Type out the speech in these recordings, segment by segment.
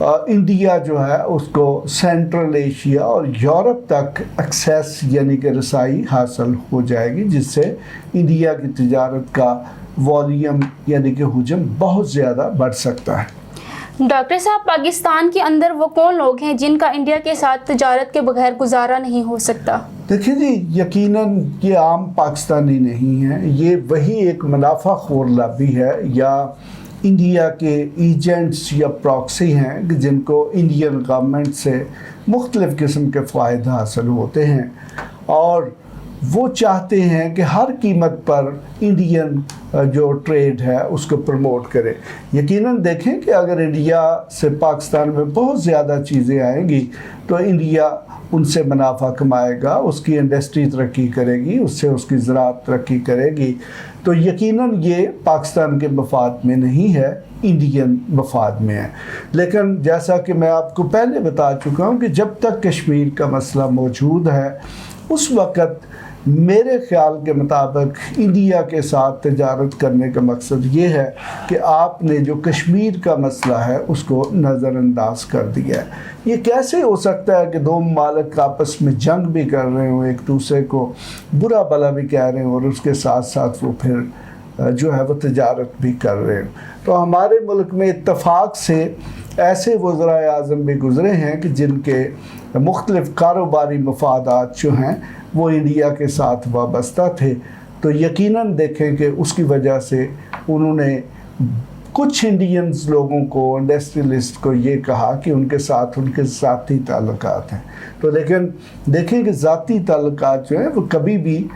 India جو ہے اس کو سینٹرل ایشیا اور یورپ تک ایکسیس یعنی کہ رسائی حاصل ہو جائے گی، جس سے انڈیا کی تجارت کا والیوم یعنی کہ حجم بہت زیادہ بڑھ سکتا ہے۔ ڈاکٹر صاحب، پاکستان کے اندر وہ کون لوگ ہیں جن کا انڈیا کے ساتھ تجارت کے بغیر گزارا نہیں ہو سکتا؟ دیکھیں جی، یقیناً یہ عام پاکستانی نہیں ہیں، یہ وہی ایک منافع خور لابی ہے یا انڈیا کے ایجنٹس یا پراکسی ہیں جن کو انڈین گورنمنٹ سے مختلف قسم کے فوائد حاصل ہوتے ہیں، اور وہ چاہتے ہیں کہ ہر قیمت پر انڈین جو ٹریڈ ہے اس کو پروموٹ کرے۔ یقیناً دیکھیں کہ اگر انڈیا سے پاکستان میں بہت زیادہ چیزیں آئیں گی تو انڈیا ان سے منافع کمائے گا، اس کی انڈسٹری ترقی کرے گی، اس سے اس کی زراعت ترقی کرے گی، تو یقیناً یہ پاکستان کے مفاد میں نہیں ہے، انڈین مفاد میں ہے۔ لیکن جیسا کہ میں آپ کو پہلے بتا چکا ہوں کہ جب تک کشمیر کا مسئلہ موجود ہے اس وقت میرے خیال کے مطابق انڈیا کے ساتھ تجارت کرنے کا مقصد یہ ہے کہ آپ نے جو کشمیر کا مسئلہ ہے اس کو نظر انداز کر دیا ہے۔ یہ کیسے ہو سکتا ہے کہ دو ممالک آپس میں جنگ بھی کر رہے ہوں، ایک دوسرے کو برا بھلا بھی کہہ رہے ہوں، اور اس کے ساتھ ساتھ وہ پھر جو ہے وہ تجارت بھی کر رہے ہوں؟ تو ہمارے ملک میں اتفاق سے ایسے وزرائے اعظم بھی گزرے ہیں کہ جن کے مختلف کاروباری مفادات جو ہیں وہ انڈیا کے ساتھ وابستہ تھے، تو یقیناً دیکھیں کہ اس کی وجہ سے انہوں نے کچھ انڈینز لوگوں کو، انڈسٹریلسٹ کو یہ کہا کہ ان کے ساتھ ان کے ذاتی تعلقات ہیں۔ تو لیکن دیکھیں کہ ذاتی تعلقات جو ہیں وہ کبھی بھی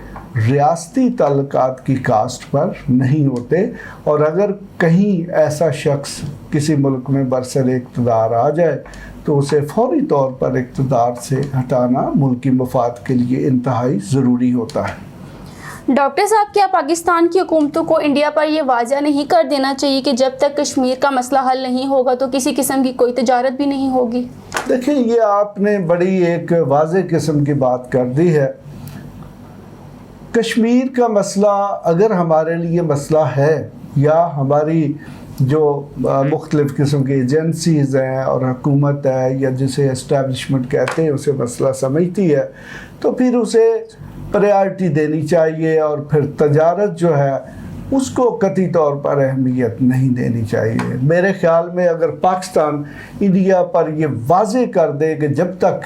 ریاستی تعلقات کی کاسٹ پر نہیں ہوتے، اور اگر کہیں ایسا شخص کسی ملک میں برسر اقتدار آ جائے تو اسے فوری طور پر اقتدار سے ہٹانا ملکی مفاد کے لیے انتہائی ضروری ہوتا ہے۔ ڈاکٹر صاحب، کیا پاکستان کی حکومتوں کو انڈیا پر یہ واضح نہیں کر دینا چاہیے کہ جب تک کشمیر کا مسئلہ حل نہیں ہوگا تو کسی قسم کی کوئی تجارت بھی نہیں ہوگی؟ دیکھیں، یہ آپ نے بڑی ایک واضح قسم کی بات کر دی ہے۔ کشمیر کا مسئلہ اگر ہمارے لیے مسئلہ ہے، یا ہماری جو مختلف قسم کی ایجنسیز ہیں اور حکومت ہے یا جسے اسٹیبلشمنٹ کہتے ہیں اسے مسئلہ سمجھتی ہے، تو پھر اسے پریارٹی دینی چاہیے، اور پھر تجارت جو ہے اس کو قطعی طور پر اہمیت نہیں دینی چاہیے۔ میرے خیال میں اگر پاکستان انڈیا پر یہ واضح کر دے کہ جب تک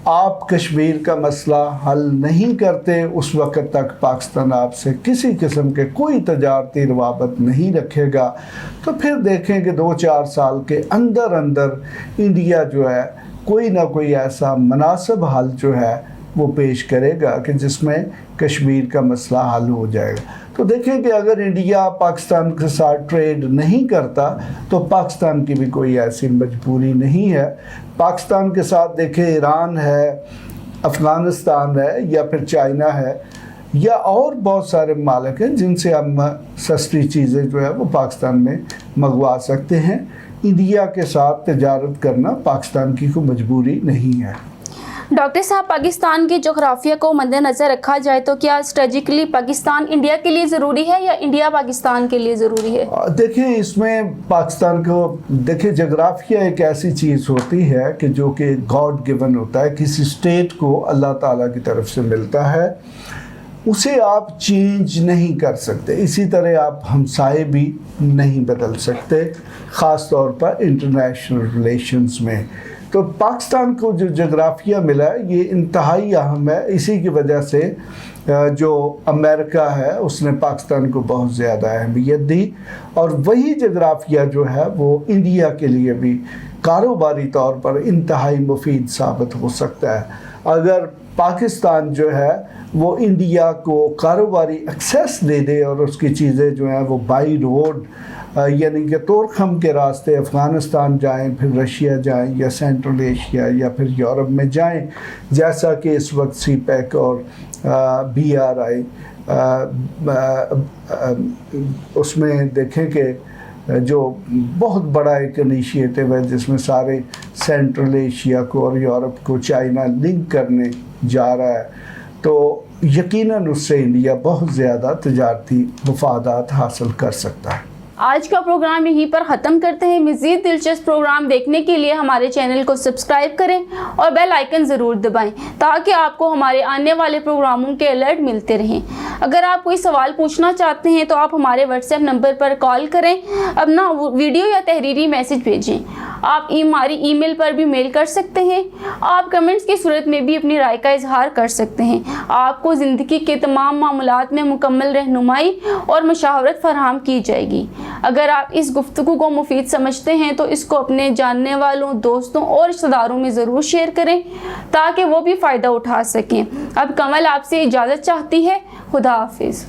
آپ کشمیر کا مسئلہ حل نہیں کرتے اس وقت تک پاکستان آپ سے کسی قسم کے کوئی تجارتی روابط نہیں رکھے گا، تو پھر دیکھیں کہ 2-4 سال کے اندر انڈیا جو ہے کوئی نہ کوئی ایسا مناسب حل جو ہے وہ پیش کرے گا کہ جس میں کشمیر کا مسئلہ حل ہو جائے گا۔ تو دیکھیں کہ اگر انڈیا پاکستان کے ساتھ ٹریڈ نہیں کرتا تو پاکستان کی بھی کوئی ایسی مجبوری نہیں ہے۔ پاکستان کے ساتھ دیکھیں ایران ہے، افغانستان ہے، یا پھر چائنا ہے، یا اور بہت سارے ممالک ہیں جن سے ہم سستی چیزیں جو ہے وہ پاکستان میں منگوا سکتے ہیں۔ انڈیا کے ساتھ تجارت کرنا پاکستان کی کوئی مجبوری نہیں ہے۔ ڈاکٹر صاحب، پاکستان کے جغرافیہ کو مد نظر رکھا جائے تو کیا اسٹریٹجکلی پاکستان انڈیا کے لیے ضروری ہے یا انڈیا پاکستان کے لیے ضروری ہے؟ دیکھیں، اس میں پاکستان کو دیکھیں، جغرافیہ ایک ایسی چیز ہوتی ہے کہ جو کہ گاڈ گیون ہوتا ہے، کسی اسٹیٹ کو اللہ تعالیٰ کی طرف سے ملتا ہے، اسے آپ چینج نہیں کر سکتے۔ اسی طرح آپ ہمسائے بھی نہیں بدل سکتے، خاص طور پر انٹرنیشنل ریلیشنز میں۔ تو پاکستان کو جو جغرافیہ ملا ہے یہ انتہائی اہم ہے۔ اسی کی وجہ سے جو امریکہ ہے اس نے پاکستان کو بہت زیادہ اہمیت دی، اور وہی جغرافیہ جو ہے وہ انڈیا کے لیے بھی کاروباری طور پر انتہائی مفید ثابت ہو سکتا ہے۔ اگر پاکستان جو ہے وہ انڈیا کو کاروباری ایکسیس دے دے اور اس کی چیزیں جو ہیں وہ بائی روڈ یعنی کہ طورخم کے راستے افغانستان جائیں، پھر رشیا جائیں، یا سینٹرل ایشیا، یا پھر یورپ میں جائیں، جیسا کہ اس وقت سی پیک اور BRI اس میں دیکھیں کہ جو بہت بڑا ایک انیشیٹو ہے جس میں سارے سینٹرل ایشیا کو اور یورپ کو چائنا لنک کرنے جا رہا ہے، تو یقیناً اس سے انڈیا بہت زیادہ تجارتی مفادات حاصل کر سکتا ہے۔ آج کا پروگرام یہیں پر ختم کرتے ہیں. مزید دلچسپ پروگرام دیکھنے کے لیے ہمارے چینل کو سبسکرائب کریں اور بیل آئیکن ضرور دبائیں تاکہ آپ کو ہمارے آنے والے پروگراموں کے الرٹ ملتے رہیں. اگر آپ کوئی سوال پوچھنا چاہتے ہیں تو آپ ہمارے واٹس ایپ نمبر پر کال کریں, اپنا ویڈیو یا تحریری میسج بھیجیں. آپ ہماری ای میل پر بھی میل کر سکتے ہیں. آپ کمنٹس کی صورت میں بھی اپنی رائے کا اظہار کر سکتے ہیں. آپ کو زندگی کے تمام معاملات میں مکمل رہنمائی اور مشاورت فراہم کی جائے گی. اگر آپ اس گفتگو کو مفید سمجھتے ہیں تو اس کو اپنے جاننے والوں, دوستوں اور رشتہ داروں میں ضرور شیئر کریں تاکہ وہ بھی فائدہ اٹھا سکیں. اب کمل آپ سے اجازت چاہتی ہے. خدا حافظ.